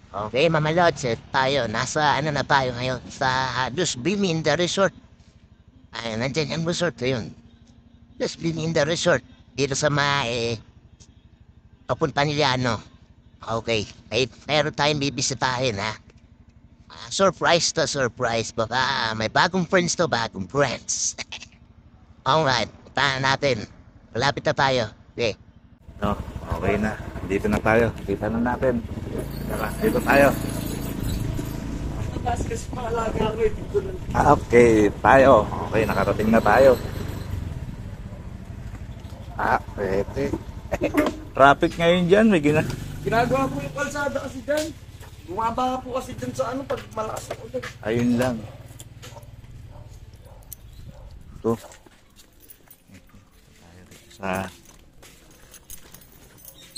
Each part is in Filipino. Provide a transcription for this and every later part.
Okay, Mama Lods, tayo, nasa ano na tayo ngayon? Sa Dos Biminda Resort. Ay, nandyan yung resort yun. Dos Biminda Resort. Dito sa papunta nila ano. Okay, meron tayong bibisitahin ha. Surprise to surprise. Baka may bagong friends to, bagong friends. Alright, tahan natin. Malapit na tayo. Okay. No, okay na. Dito na tayo. Kita na natin. Tara, dito tayo. Okay, tayo. Okay, nakarating na tayo. Pwede. Traffic ngayon dyan. Ginagawa po yung kalsada kasi dyan. Bumaba po kasi dyan sa ano pag malakas ang ulan. Ayun lang. Ito. Tayo dito sa...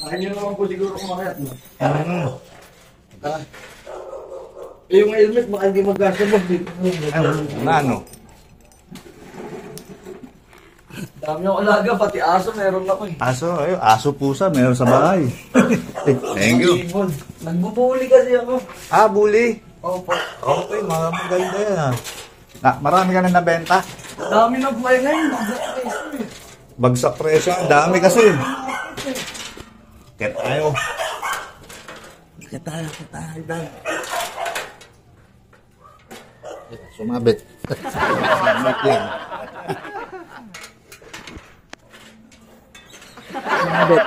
Kaya nyo naman po siguro kumakayat, no? Ano? Yung helmet, baka hindi magkasabog. Ano? Dami yung alaga, pati aso meron ako eh. Aso pusa, meron sa bahay. Thank you. Ibon. Nagbubuli kasi ako. Bully. Opo. Okay, maganda yan marami ka na nabenta? Dami na fly ngayon. Bagsak presyo, ang dami kasi. Kaya tayo. Kaya tayo. Sumabit. Sumabit yan. Sumabit.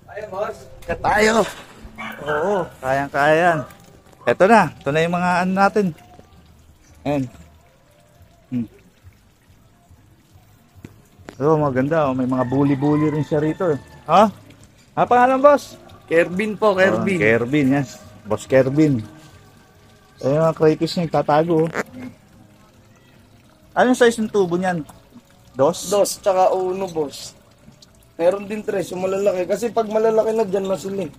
Ayun, boss. Kaya tayo. Oo, kayang-kaya yan. Ito na yung mga ano natin. Ayan. So, maganda. May mga bully-bully rin siya rito. Ha? Pangalan, boss? Kerbin po, Kerbin. Kerbin, yes. Boss Kerbin. Ayun mga crayfish niya, tatago. Anong size ng tubo niyan? Dos? Dos, tsaka uno, boss. Meron din tres, yung malalaki. Kasi pag malalaki na dyan na sila eh.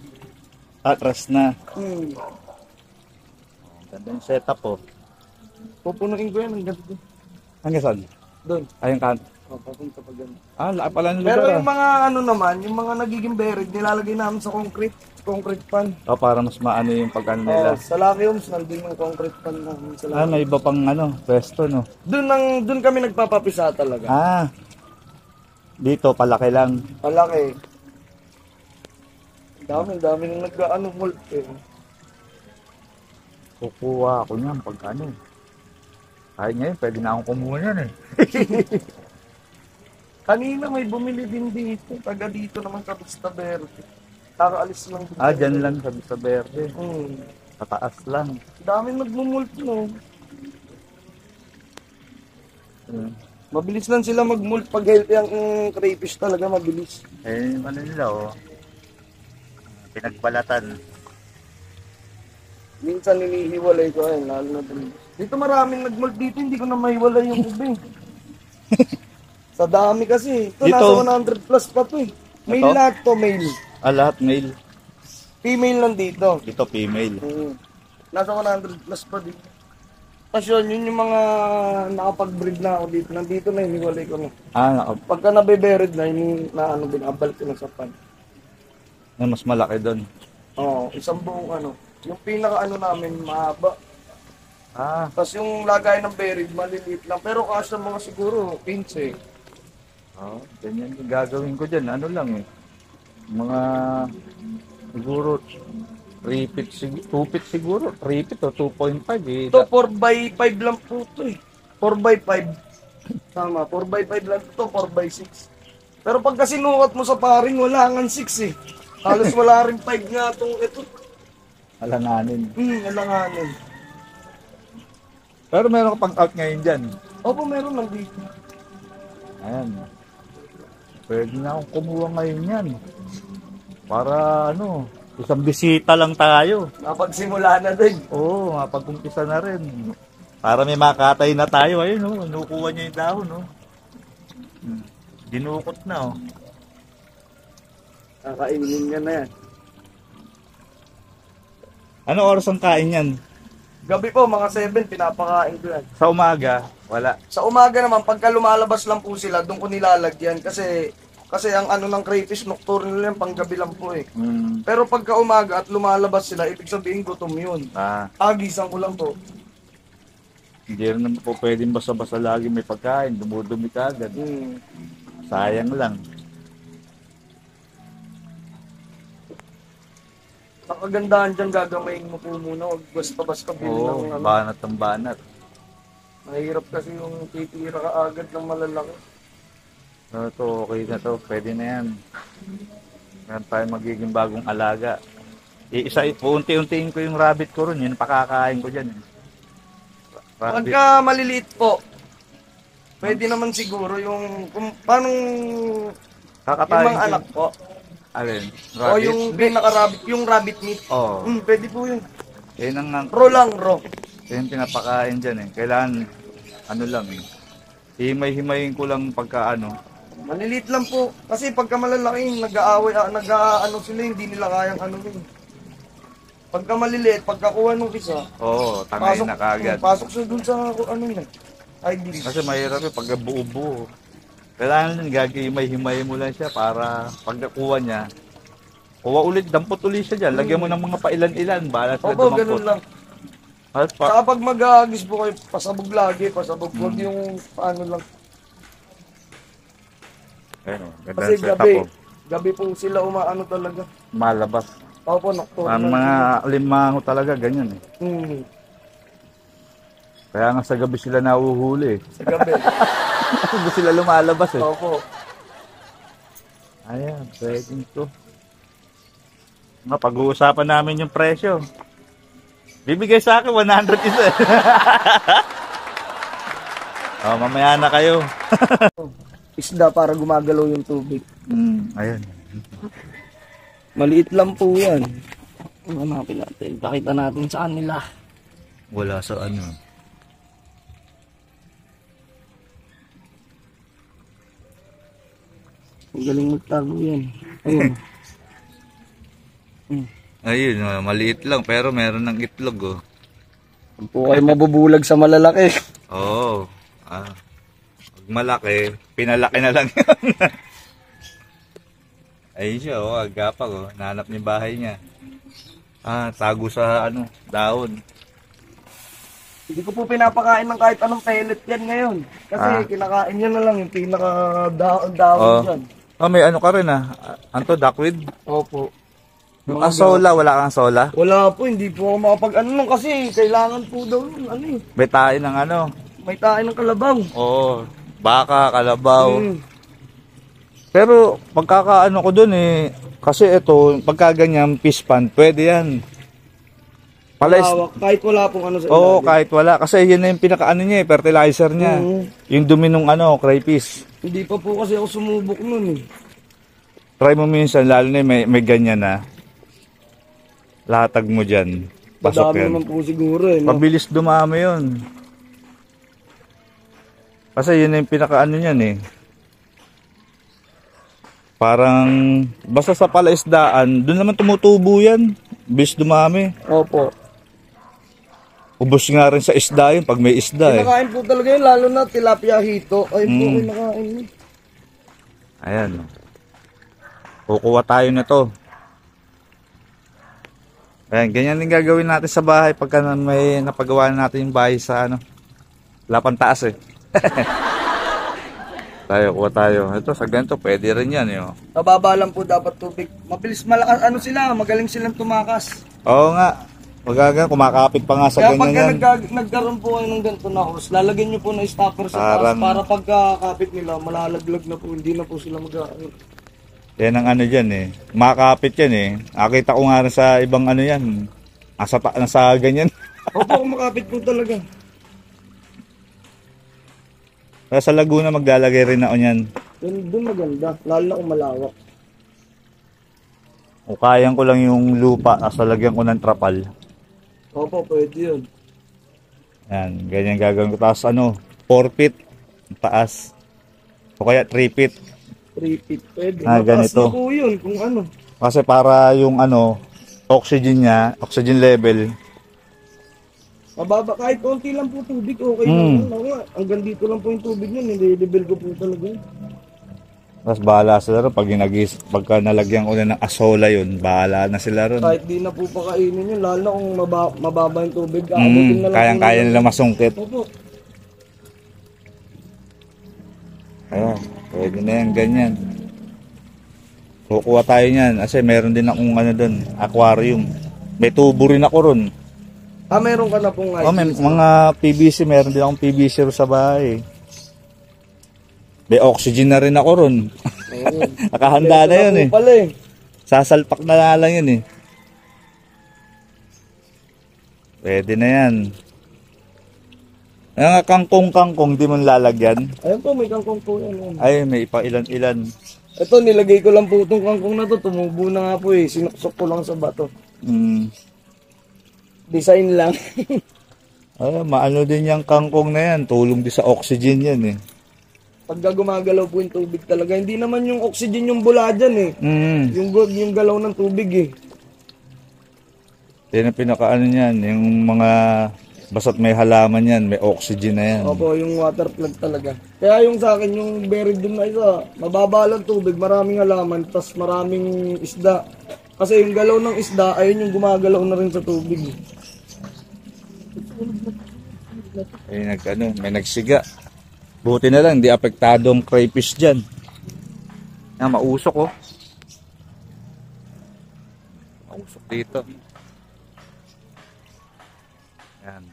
Atras na. Ganda yung setup, oh. Pupunuin ko yan, ang ganda. Hanggang saan? Doon. Ayun kan. Papunta pa dyan. Laki pala ng Pero lugar, yung mga ano naman, yung mga nagiging buried, nilalagay namin sa concrete pan. para mas maano yung pag-ano nila. Sa Lucky Homes, nandun yung concrete pan namin sa Lucky. May iba pang pwesto, no? Doon kami nagpapapisa talaga. Dito, palaki lang. Malaki. Dami nang nag-ano multi eh. Kukuha ako niyan pag ano. Kahit ngayon, pwede na akong kumuha niyan eh. Kanina may bumili din dito. Taga dito naman sa Vista Verde. Kakaalis lang dito. Dyan lang sa Verde. Pataas lang. Dami nagmumulti, no? Mabilis lang sila mag-molt pag healthy ang crayfish talaga, mabilis. Ano nila, pinagbalatan. Minsan ninihiwalay ko lalo na dun. Dito maraming nag-molt dito, hindi ko na mahiwalay yung ube. Sa dami kasi. Ito, Dito, nasa 100 plus pa to eh. Male lahat to, male. Lahat male. Female lang dito. Dito female. Nasa 100 plus pa dito. Tapos yun yung mga nakapag-breed na ako dito. Nandito na, hiniwalay ko na. Pagka nabe-buried na, binabalik ko na sa pan. Mas malaki doon. Oo, isang buong ano. Yung pinaka namin, mahaba. Tapos yung lagay ng buried, maliliit lang. Pero kasya mga siguro, 15. Ganyan yung gagawin ko dyan. Ano lang eh. Mga siguro 3 feet, 2 feet siguro. 3 feet o 2.5 eh. Ito, 4x5 lang po ito eh. 4x5. Tama, 4x5 lang ito, 4x6. Pero pagka sinukat mo sa paring, wala nga 6 eh. Halos wala rin 5 nga itong ito. Alanganin. Alanganin. Pero meron ka pang out ngayon dyan. Opo, meron lang dito. Ayan. Pwede na akong kumuha ngayon yan. Para isang bisita lang tayo. Napagsimula na din. Oo, mapag-umpisa na rin. Para may makatay na tayo. Ayun, nukuha niya yung dahon, Dinukot na, Kakainin niya na yan. Ano oras ang kain yan? Gabi po, mga 7, pinapakain ko yan. Sa umaga, wala. Sa umaga naman, pagka lumalabas lang po sila, doon ko nilalagyan. Kasi ang ano ng crayfish, nocturnal yan, panggabi lang po eh. Pero pagka umaga at lumalabas sila, ibig sabihin gutom yun. Agisan ko lang po. Hindi rin naman po pwedeng basta-basta lagi may pagkain, dumudumi ka agad. Sayang lang. Nakagandahan dyan, gagamayin mo po muna. Huwag basta-basta bilhin Oo, ng ano. banat ang banat. Mahirap kasi yung titira ka agad ng malalaki. So, ito, okay na to. Pwede na yan. Meron tayo magiging bagong alaga. Unti-untiin ko yung rabbit ko ron. Yun, pakakain ko dyan. Rabbit. Pagka maliliit po, pwede naman siguro yung, paano yung Kakatayin mga ko. anak po. Alin? O yung pinaka-rabbit, yung rabbit meat. Oo. Pwede po yun. Yan ang Raw lang, raw. yan pinapakain dyan eh. Kailangan, ano lang eh. Himay-himayin ko lang pagka ano. Maliliit lang po. Kasi pagka malalaki, nag-aaway, nag-ano sila, hindi nila kayang ano yun. Pagka maliliit, pagkakuha nung isa, Oo, tangay na kagad. pasok siya dun sa ano yun. ID. Kasi mahirap eh, pag buo-buo. Kailangan nun, gagihimay-himay mo lang siya para pag nakuha niya, kuha ulit, dampot ulit siya dyan. Lagyan mo ng mga pailan-ilan, bahala sila Opo, dumampot. ganun lang. At Saka pag mag-aagis po kayo, pasabog lagi, pasabog. Huwag yung ano lang. Ayun, ganda Kasi ang setup gabi, ko. gabi po sila umaano talaga. Malabas. Opo, nocturnal. Ang mga limango talaga, ganyan eh. Kaya nga sa gabi sila nahuhuli eh. Sa gabi. Hindi sila lumalabas eh. Opo. Ayan, pwedeng to. Pag-uusapan namin yung presyo. Bibigay sa akin 100 isa eh. Oh, mamaya na kayo. Isda para gumagalaw yung tubig. Ayun. Maliit lang po yan. Hanapin natin. Pakita natin sa kanila. Wala sa ano. Ang galing magtago yan. Ayun. Ayun, maliit lang pero meron ng itlog oh. Huwag po kayo mabubulag sa malalaki. Oo. Pag malaki, pinalaki na lang yun. Ayun siya oh, agapag oh. Nahanap niya bahay niya. Tago sa ano, dahon. Hindi ko po pinapakain ng kahit anong pellet yan ngayon. Kasi kinakain niya na lang yung pinaka-dahon dyan. May ano ka rin Anto, duckweed? Opo. Yung sola, wala kang sola? Wala po, hindi po ako makapag-ano lang kasi kailangan po daw yun, ano eh. May tayo ng ano? May tayo ng kalabaw. Oo, baka, kalabaw. Pero pagkakaano ko dun eh, kasi ito, pagkaganyan, fish pan, pwede yan. Kahit wala pong ano sa Oo, ilalim. kahit wala. Kasi yun na yung pinakaano niya eh, fertilizer niya. Yung dumi nung ano, crayfish. Hindi pa po kasi ako sumubok nun eh. Try mo minsan, lalo na may ganyan na. Latag mo dyan. Pasok Madami yan. naman po siguro eh. No? Mabilis dumami yun. Kasi yun na yung pinakaano niyan eh. Parang, basta sa palaisdaan, doon naman tumutubo yan. Bilis dumami. Opo. Ubos nga rin sa isda yun, pag may isda eh. Kinakain po talaga yun, lalo na tilapia hito. Ay po, kinakain yun. Ayan. Kukuha tayo na to. Ayan, ganyan din gagawin natin sa bahay pagka may napagawa natin yung bahay sa ano. Lapang taas eh. Kuha tayo. Ito, sa ganito, pwede rin yan. Yun. Mababa lang po dapat tubig. Mabilis, malakas, ano sila, magaling silang tumakas. Oo nga. Magagang, kumakapit pa nga sa Kaya ganyan pagka yan. nagkaroon po kayo ng ganito na hose, lalagyan nyo po ng stopper sa taas para pagkakapit nila, malalaglag na po, hindi na po sila Yan ang ano dyan eh. Makakapit yan eh. Nakita ko nga rin sa ibang ano yan. Nasa ganyan. Opo, kumakapit po talaga. Kaya sa Laguna maglalagay rin ako yan. Doon maganda, lalo na kung malawak. O kayang ko lang yung lupa, nasa lagyan ko ng trapal. Opo, pwede yun. Yan, ganyan gagawin ko. Tapos ano, 4 feet taas. O kaya 3 feet. 3 feet, pwede. Ganito. Mataas na po yun, kung ano. Kasi para yung ano, oxygen niya, oxygen level, Mababa, kahit konti lang po tubig, okay lang. Ako nga, hanggang dito lang po yung tubig niyan, nililibel ko po talaga. Tapos bahala sila ron. Pagka nalagyan ko na ng asola yun, bahala na sila ron. Kahit di na po pakainin yun, lalo na kung mababa yung tubig, aabutin na lang Kayang-kaya nila masungkit. Opo. Ayan, pwede na yan, ganyan. Kukuha tayo niyan kasi meron din akong ano doon, aquarium. May tubo rin ako ron. Meron ka na pong Oh, may mga PVC, meron din akong PVC ron sa bahay. May oxygen na rin ako ron. Nakahanda na yun eh. Pala eh. Sasalpak na lang yun eh. Pwede na yan. Ang kangkong-kangkong, di mo lalagyan. Ayun po, may kangkong po yan. Ay, may pa ilan-ilan. Ito, nilagay ko lang po itong kangkong na to. Tumubo na nga po eh. Sinuksok ko lang sa bato. Design lang. Ay, maano din yung kangkong na yan. Tulong din sa oxygen yan eh. Pagka gumagalaw po yung tubig talaga, hindi naman yung oxygen yung bula dyan eh. Yung galaw ng tubig eh. Yan ang pinakaano niyan. Yung mga, basta't may halaman yan, may oxygen na yan. Opo, yung water plant talaga. Kaya yung sa akin, yung buried dun na isa, mababa lang tubig, maraming halaman, tas maraming isda. Kasi yung galaw ng isda, ayun yung gumagalaw na rin sa tubig. May nagsiga. Buti na lang, hindi apektado ang crayfish dyan. Mausok oh. Mausok dito. Yan.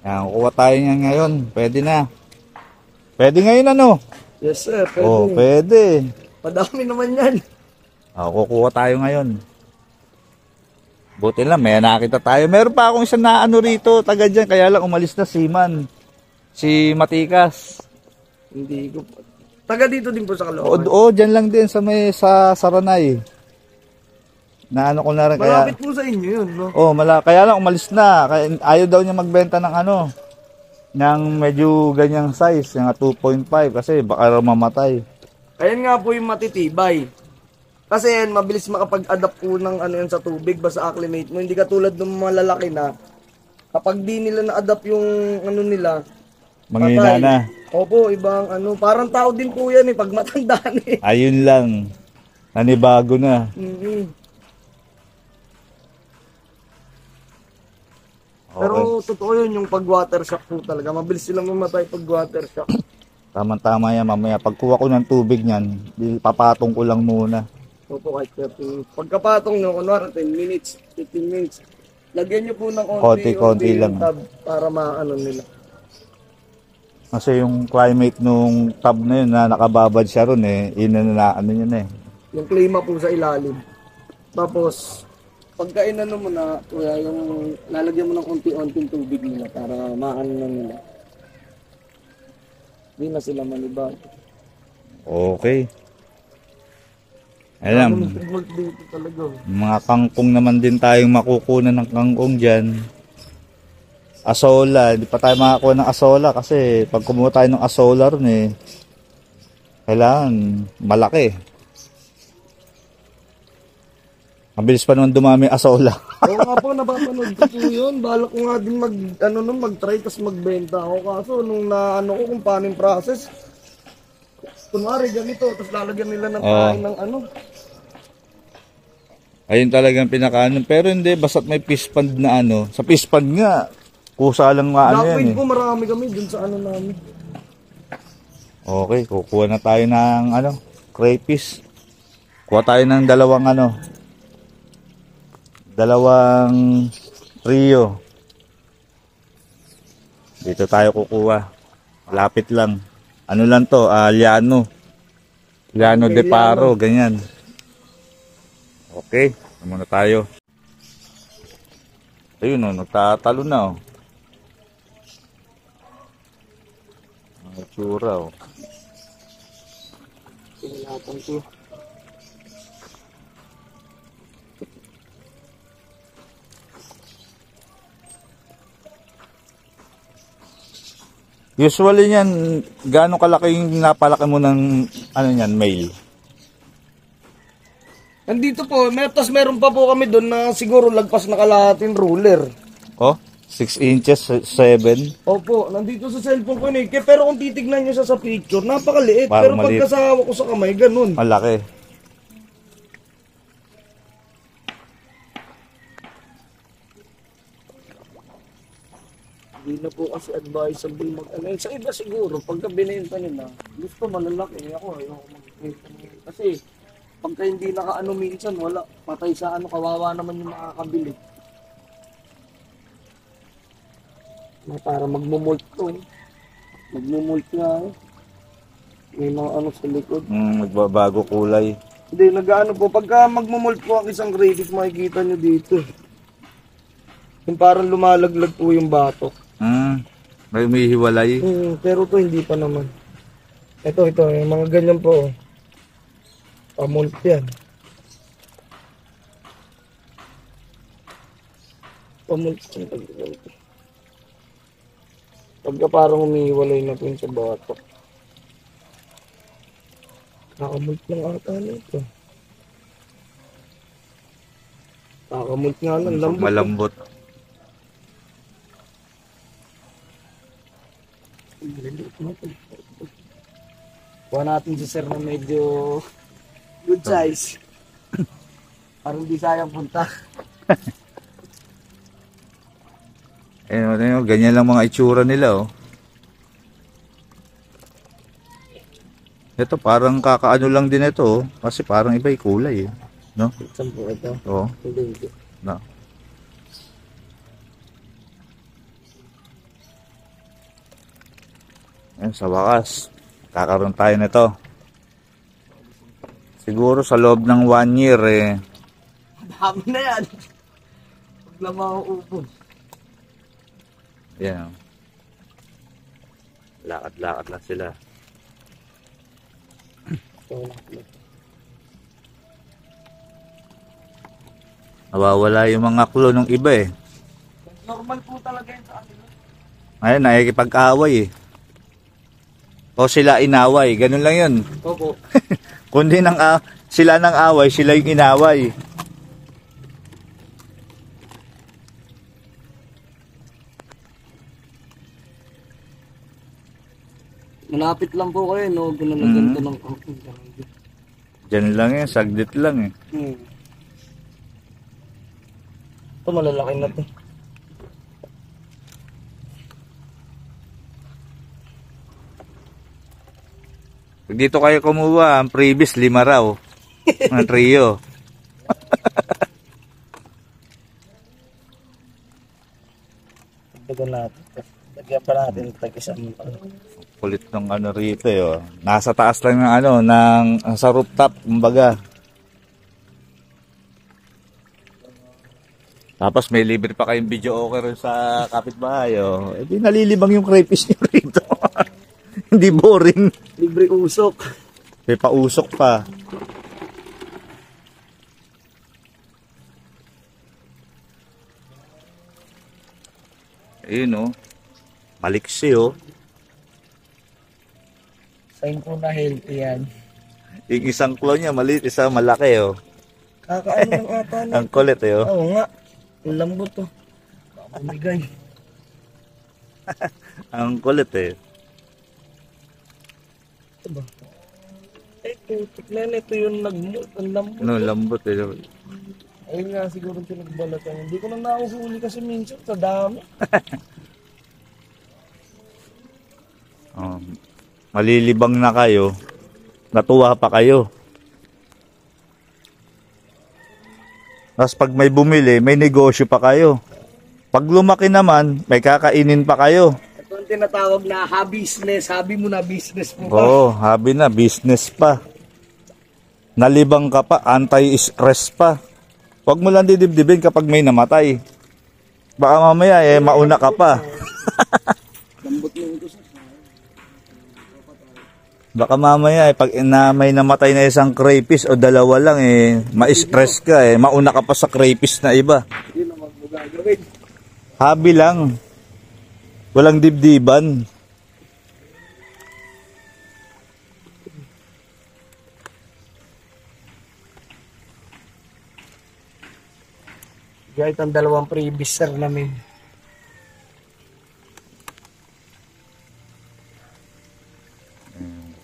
Yan, kuha tayo niyan ngayon. Pwede na. Pwede ngayon ano? Yes sir, pwede. Oh, pwede. Padami naman yan. Kukuha tayo ngayon. Buti lang, may nakita tayo. Meron pa akong isang naano rito, taga dyan, kaya lang umalis na si Man. Si Matikas. Hindi ko pa. Taga dito din po sa Caloocan. Oo, dyan lang din sa Saranay. Naano ko na rin kaya. Malapit po sa inyo yun, no? Kaya lang umalis na. Kaya ayaw daw niya magbenta ng ano, ng medyo ganyang size, yung 2.5 kasi baka raw mamatay. Ayan nga po yung matitibay. Kasi yan, mabilis makapag-adapt po ng ano yan sa tubig, basta acclimate mo. Hindi katulad ng mga lalaki na kapag di nila na-adapt yung ano nila, Manghina na. Opo, ibang ano, parang tao din po yan eh, pag matanda na eh. Ayun lang. Nanibago na. Pero totoo yun, yung pag-water shock po talaga. Mabilis silang mamatay pag-water shock. Tama-tama yan mamaya. Pagkuha ko ng tubig niyan, papatong ko lang muna. Opo, kahit 30 minutes. Pagkapatong nyo, kunwari 10 minutes, 15 minutes, lagyan nyo po ng Konti-konti lang. tab para maano nila. Kasi yung climate nung tub na yun na nakababad siya ron eh, ano yun eh. Yung klima po sa ilalim. Tapos, pagka inano mo na, kuya, yung lalagyan mo ng konti-onting tubig nila para maano na nila. Hindi na sila manibag. Okay. Alam, Dito talaga. mga kangkong naman din tayong makukunan ng kangkong dyan. Asola, hindi pa tayo makakuha ng asola kasi pag kumuha tayo ng asola ron eh, kailangan malaki. Mabilis pa naman dumami asola. Oo nga po, napapanood ko po yun. Balak ko nga din mag-try tas magbenta ako. Kaso nung naano ko kung paano yung process, kunwari ganito, tapos lalagyan nila ng kain ng ano. Ayun talagang pinakaano. Pero hindi, basta't may fish pond na ano. Sa fish pond nga, kusa lang nga ano yan eh. po marami kami dun sa ano namin. Okay, kukuha na tayo ng ano, crayfish. Kuha tayo ng dalawang trio. Dito tayo kukuha. Lapit lang. Ano lang to, Liano. Liano de Paro, ganyan. Okay, muna tayo. Ayun nagtatalo na Ang itsura Pinalatan ko. Usually yan, gaano kalaki yung napalaki mo ng ano yan, male? Andito po, tas meron pa po kami doon na siguro lagpas na kalahating ruler. Oh, 6 inches, 7. Opo, nandito sa cellphone ko yun eh. Pero kung titignan nyo siya sa picture, napakaliit. Parang Pero maliit. pagkasawa ko sa kamay, ganun. Malaki. Hindi na po kasi advisable mag-ano. Sa iba siguro, pagka binenta nila, gusto malalaki. Ako, ayoko mag-benta nila. Kasi, pagka hindi nakaano minsan, wala. Patay sa ano, kawawa naman yung makakabili. Para magmumult to. Magmumult nga eh. May mga ano sa likod. Magbabago kulay. Hindi, nag-ano po. Pagka magmumult po ang isang credit, makikita nyo dito. Yung parang lumalaglag po yung batok. May umihiwalay. Pero to hindi pa naman. Ito, yung mga ganyan po. Pamult yan. Pamult yan. Pagka parang umihiwalay na po yun sa batok. Kakamult lang ata nito. Kakamult nga lang. Lambot. Malambot. Kuha natin si sir na medyo good size. Parang di sayang punta. Ganyan lang mga itsura nila, oh. Ito parang kakaano lang din ito, oh. Kasi parang iba yung kulay, eh. No? Saan po ito? Oo. Hindi. No. Ayun, sa wakas, kakaroon tayo nito. Siguro sa loob ng 1 year, eh. Dami na yan. Huwag lang mauubos. Yan. Lakad-lakad lang sila. Nawawala yung mga klo ng iba, eh. Normal po talaga yun sa atin. Ngayon, nakikipag-away, eh. O sila inaway, ganun lang yun. Opo. Kundi sila ng away, sila yung inaway. Malapit lang po kayo, no? Ginalagyan ko ng Diyan lang eh, saglit lang eh. Ito malalaki na to. Pag dito kayo kumuha, ang previous 5 raw. Ang trio. Dagdagan natin. Lagyan pa natin tag-isang Kulit ng ano rito eh. Oh. Nasa taas lang ng ano, sa rooftop, kumbaga. Tapos may libre pa kayong video okay sa kapitbahay. Oh. Eh di nalilibang yung crayfish nyo rito. Hindi boring. libre usok. May pausok pa. Ayun oh. Maliksi oh. Sign po na healthy yan. Yung isang claw niya maliit, isa malaki oh. Kakaano ng ata na. Ang kulit eh oh. Oo nga. Ang lambot to. Bumigay. Ang kulit eh. Ito ba? Tutok na yan. Ito yung nagmult. Ang lambot. Ano, lambot eh. Ayun nga siguro pinagbalatan. Hindi ko na nakuhuli kasi minsan sa dami. Malilibang na kayo. Natuwa pa kayo. Tapos pag may bumili, may negosyo pa kayo. Pag lumaki naman, may kakainin pa kayo. Ito ang tinatawag na ha-business. Habi mo na business mo pa. Oo, habi na, business pa. Nalibang ka pa, anti-stress pa. Huwag mo lang didibdibin kapag may namatay. Baka mamaya mauna ka pa. Lambot mo ito sa Baka mamaya pag may namatay na isang crayfish o dalawa lang ma-stress ka mauna ka pa sa crayfish na iba. Hindi naman mo gagawin. Habi lang. Walang dibdiban. Kahit ang dalawang previous sir namin.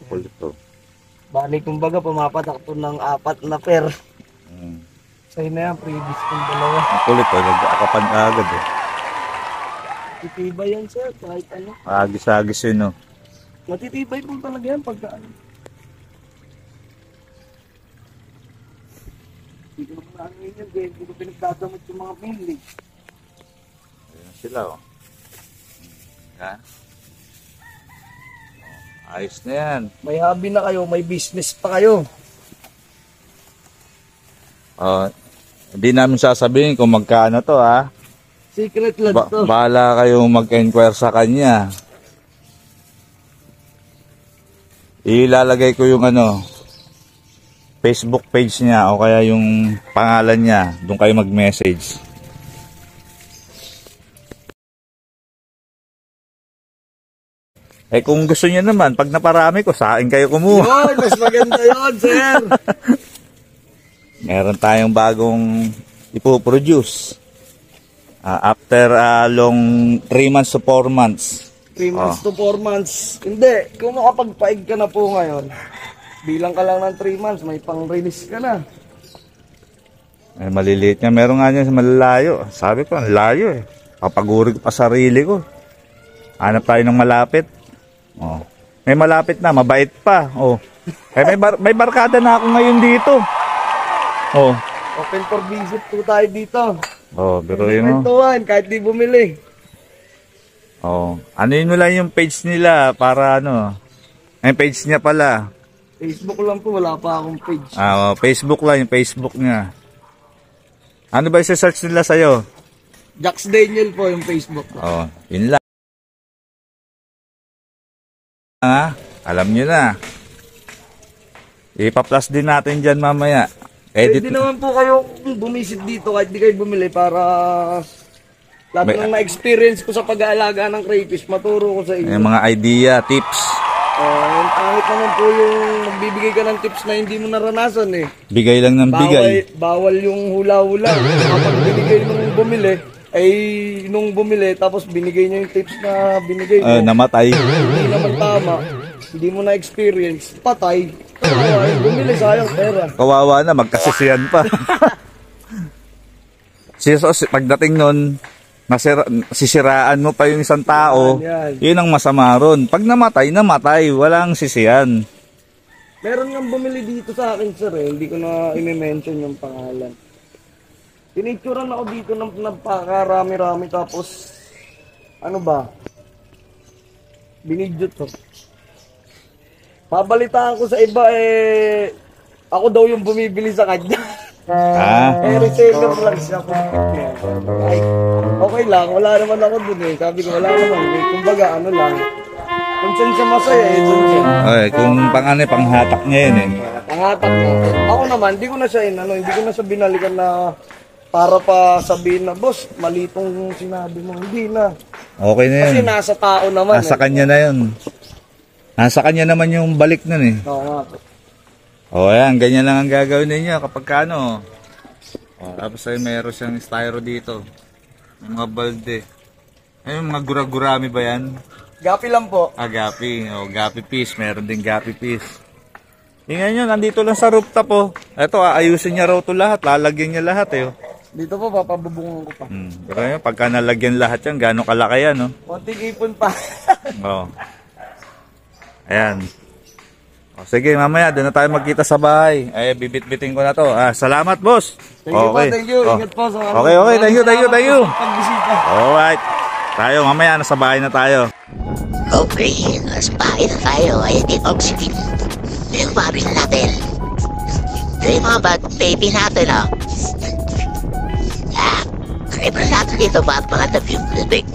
Kulit to. Bali, kumbaga, pumapatak to ng 4 na pair. Mm. Sa'yo na yan, previous kong dalawa. Ang kulit to, nag-akapan agad eh. Matitibay yan sir, kahit ano. Agis-agis yun no. Matitibay po talaga yan pagka ano. Hindi ko naman ano yun yan, hindi ko pinagdadamot yung mga pili. Ayan sila oh. Yan. Ayos na yan. May hobby na kayo, may business pa kayo. Hindi namin sasabihin kung magkano to ha. Secret lang to. Bahala kayong mag-enquire sa kanya. Ilalagay ko yung Facebook page niya o kaya yung pangalan niya. Doon kayo mag-message. Kung gusto niyo naman, pag naparami ko, sa akin kayo kumuha. Yun, mas maganda yun, sir. Meron tayong bagong ipoproduce. After long 3 months to 4 months. 3 months to 4 months. Hindi, kung makapagpaig ka na po ngayon, bilang ka lang ng 3 months, may pang-release ka na. Maliliit niya. Meron nga niya sa malalayo. Sabi ko, ang layo eh. Papaguri ko pa sarili ko. Hanap tayo ng malapit. May malapit na, mabait pa. May barkada na ako ngayon dito. Open for visit po tayo dito. Pero yun Kwentuhan, kahit di bumili. Ano yun mo lang yung page nila para Yung page niya pala. Facebook lang po, wala pa akong page. Facebook lang, yung Facebook niya. Ano ba yung search nila sa'yo? Jax Daniel po yung Facebook ko. Yun lang. Alam nyo na. Ipa-plus din natin dyan mamaya. Pwede naman po kayo bumisit dito kahit di kayo bumili para lahat ng na-experience ko sa pag-aalaga ng crayfish, maturo ko sa inyo. Yung mga idea, tips. Yung pangit naman po yung magbibigay ka ng tips na hindi mo naranasan eh. Bigay lang ng bigay. Bawal yung hula-hula. Kapag binigay nung bumili, nung bumili, tapos binigay niya yung tips na binigay mo. Namatay. Hindi naman tama. Hindi mo na-experience. Patay. Bumili, sayang pera. Kawawa na, magkasisiyan pa. Pagdating nun, sisiraan mo pa yung isang tao, yun ang masama ron. Pag namatay, walang sisiyan. Meron nga bumili dito sa akin, sir, hindi ko na i-mention yung pangalan. Pinicturean ako dito ng napakarami-rami, tapos, binidyo to. Pabalitaan ko sa iba, ako daw yung bumibili sa kanya. Reseller lang siya. Okay lang, wala naman ako dun eh. Sabi ko, wala naman. Kumbaga, lang. Kung saan siya masaya, dun siya. Kung panghatak niya yun eh. Panghatak mo. Ako naman, hindi ko na siya hindi ko na siya binalikan na para pa sabihin na, boss, malitong sinabi mo. Hindi na. Okay na yun. Kasi nasa tao naman. Nasa kanya na yun. Nasa kanya naman yung balik nun eh. Oo nga. Ayan, ganyan lang ang gagawin ninyo kapag tapos ay meron siyang styro dito. Yung mga balde. Yung mga gurami ba yan? Gapi lang po. Gapi. Gapi piece. Meron din gapi piece. Tingnan nyo, nandito lang sa rooftop Ito, aayusin niya raw ito lahat. Lalagyan niya lahat Dito po, papabubungan ko pa. Pero yun, pagka nalagyan lahat yan, gano'ng kalaki yan Konting ipon pa. Ayan. Sige, mamaya, doon na tayo magkita sa bahay. Bibit-bitin ko na to. Salamat, boss. Thank you po, thank you. Ingat po sa Okay, thank you. pagbisita. Alright. Tayo, mamaya, nasa bahay na tayo. Okay, nasa bahay na tayo. Ayan yung oxygen. Yung baril natin. Yung mga baby natin, Kriber natin dito ba mga tabi yung tubig.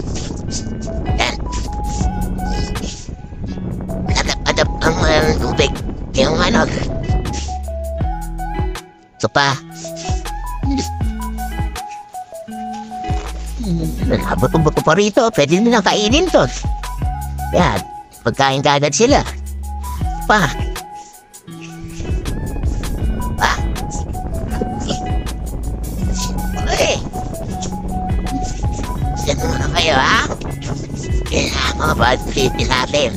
Yan. Adap ang tubig. Yung ito pa. Buto-buto pa rito. Pwede nilang kainin to. Yan. Pagkain kagad sila. Pa. Muna kayo, ha? Kaya mga bad trip natin.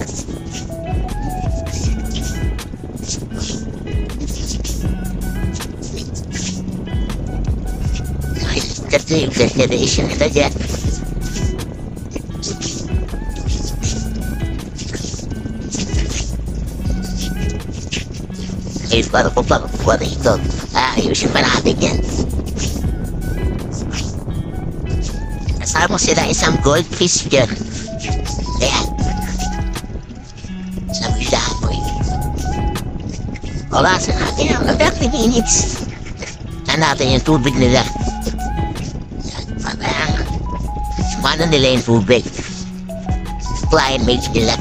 Kasi yung destination nila dyan. Eh, para ko pa rito. Ayusin pa natin yan. Kasama sila isang goldfish dyan. Ayan. Sabi na ako eh. Orasan natin ang 30 minutes. Natin yung tubig nila. Parang sumana nila yung tubig. Climate nila.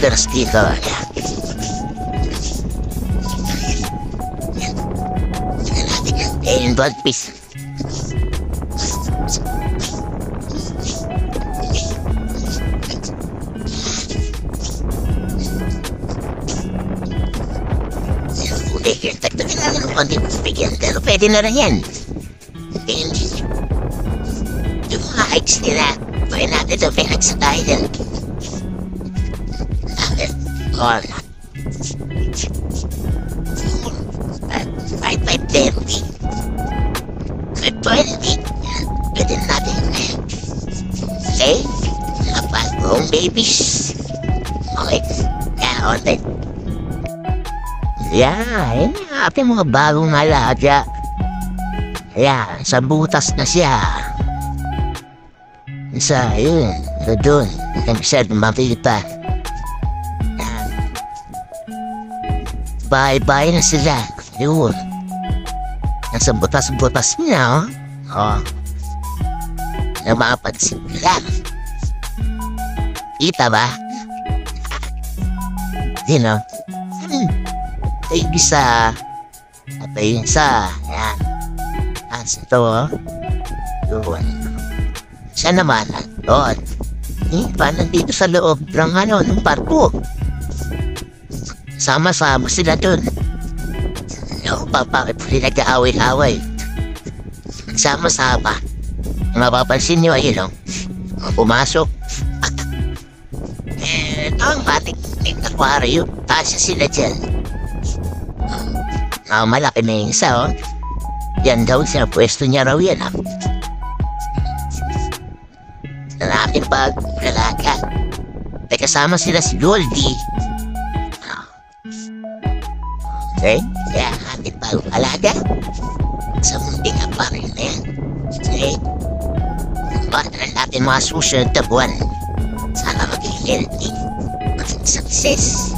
First dito, yeah. And blood piece. Tagtagin namin ng konti bigyan, pero pwede na rin yan. And yung mga hikes nila, pwede natin ito pinagsakayan. On 5:30. Pwede natin. Okay? Napagong babies. Okay. Kaya, okay. Yan. Ating mga bagong alaga. Yan. Sa butas na siya. Isa, yun. Doon. Kami siya mapilipa. Bye-bye na sila. Yun. Nasa butas-butas niya, oh. Napapansin nila. Kita ba? Yun, oh. Ito yung isa. Ito yung isa. Ayan. As ito, oh. Yun. Siya naman, doon. Paano dito sa loob ng parko? Sama-sama sila dun. Bakit po nag-aaway-aaway? Sama-sama. Mapapansin nyo, ayun, pumasok. Ito ang bating aquarium. Tasya sila dyan. Malaki na yung isa, oh. Yan daw siya, pwesto niya raw yan, Lalaking pag-lalaga. May kasama sila si Goldie. Okay? Kaya ating bagong alaga sa munting aparel na yan. Okay? Pagkakaroon natin mga susunod na buwan. Sana maging healthy. Maging success.